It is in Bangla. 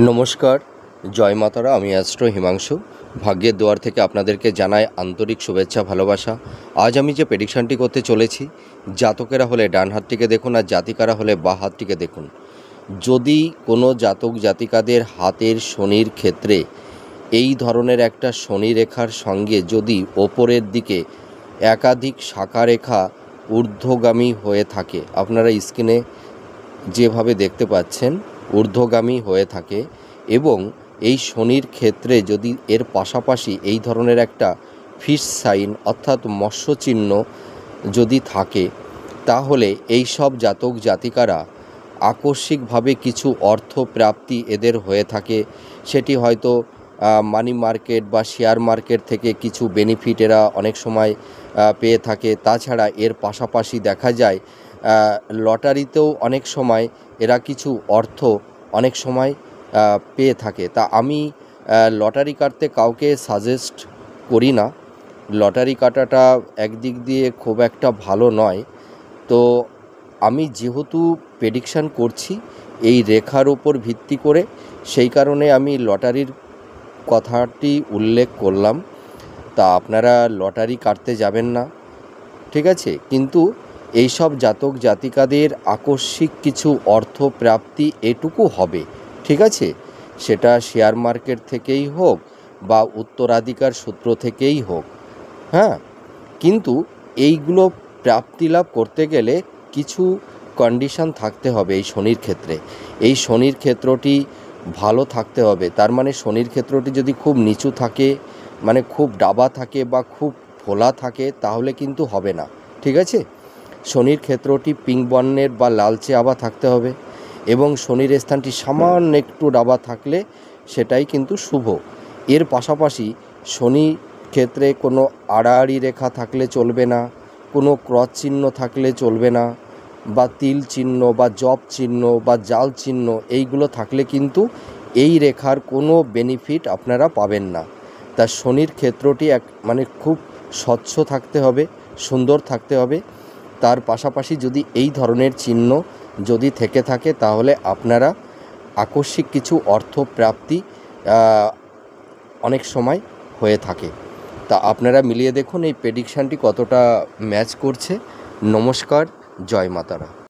নমস্কার, জয় মাতারা। আমি অ্যাস্ট্রো হিমাংশু। ভাগ্যের দুয়ার থেকে আপনাদেরকে জানাই আন্তরিক শুভেচ্ছা, ভালোবাসা। আজ আমি যে প্রেডিকশানটি করতে চলেছি, জাতকেরা হলে ডান হাতটিকে দেখুন আর জাতিকারা হলে বাঁ হাতটিকে দেখুন। যদি কোনো জাতক জাতিকাদের হাতের শনির ক্ষেত্রে এই ধরনের একটা শনি রেখার সঙ্গে যদি ওপরের দিকে একাধিক শাখা রেখা ঊর্ধ্বগামী হয়ে থাকে, আপনারা স্ক্রিনে যেভাবে দেখতে পাচ্ছেন ঊর্ধ্বগামী হয়ে থাকে, এবং এই শনির ক্ষেত্রে যদি এর পাশাপাশি এই ধরনের একটা ফিশ সাইন অর্থাৎ মৎস্য চিহ্ন যদি থাকে, তাহলে এই সব জাতক জাতিকারা আকস্মিকভাবে কিছু অর্থ প্রাপ্তি এদের হয়ে থাকে। সেটি হয়তো মানি মার্কেট বা শেয়ার মার্কেট থেকে কিছু বেনিফিট এরা অনেক সময় পেয়ে থাকে। তাছাড়া এর পাশাপাশি দেখা যায় লটারিতেও অনেক সময় এরা কিছু অর্থ অনেক সময় পেয়ে থাকে। তা আমি লটারি কাটতে কাউকে সাজেস্ট করি না। লটারি কাটাটা একদিক দিয়ে খুব একটা ভালো নয়। তো আমি যেহেতু প্রেডিকশান করছি এই রেখার ওপর ভিত্তি করে, সেই কারণে আমি লটারির কথাটি উল্লেখ করলাম। তা আপনারা লটারি কাটতে যাবেন না, ঠিক আছে? কিন্তু এই সব জাতক জাতিকাদের আকস্মিক কিছু অর্থ প্রাপ্তি এটুকু হবে, ঠিক আছে? সেটা শেয়ার মার্কেট থেকেই হোক বা উত্তরাধিকার সূত্র থেকেই হোক, হ্যাঁ। কিন্তু এইগুলো প্রাপ্তি লাভ করতে গেলে কিছু কন্ডিশন থাকতে হবে। এই শনির ক্ষেত্রে এই শনির ক্ষেত্রটি ভালো থাকতে হবে। তার মানে শনির ক্ষেত্রটি যদি খুব নিচু থাকে, মানে খুব ডাবা থাকে বা খুব ফোলা থাকে, তাহলে কিন্তু হবে না, ঠিক আছে? শনির ক্ষেত্রটি পিঙ্ক বর্ণের বা লালচে আভা থাকতে হবে, এবং শনির স্থানটি সামান্য একটু ডাবা থাকলে সেটাই কিন্তু শুভ। এর পাশাপাশি শনি ক্ষেত্রে কোনো আড়াআড়ি রেখা থাকলে চলবে না, কোনো ক্রস চিহ্ন থাকলে চলবে না, বা তিল চিহ্ন বা জপ চিহ্ন বা জাল চিহ্ন এইগুলো থাকলে কিন্তু এই রেখার কোনো বেনিফিট আপনারা পাবেন না। তা শনির ক্ষেত্রটি মানে খুব স্বচ্ছ থাকতে হবে, সুন্দর থাকতে হবে। তার পাশাপাশি যদি এই ধরনের চিহ্ন যদি থেকে থাকে, তাহলে আপনারা আকস্মিক কিছু অর্থ প্রাপ্তি অনেক সময় হয়ে থাকে। তা আপনারা মিলিয়ে দেখুন এই প্রেডিকশানটি কতটা ম্যাচ করছে। নমস্কার, জয় মাতারা।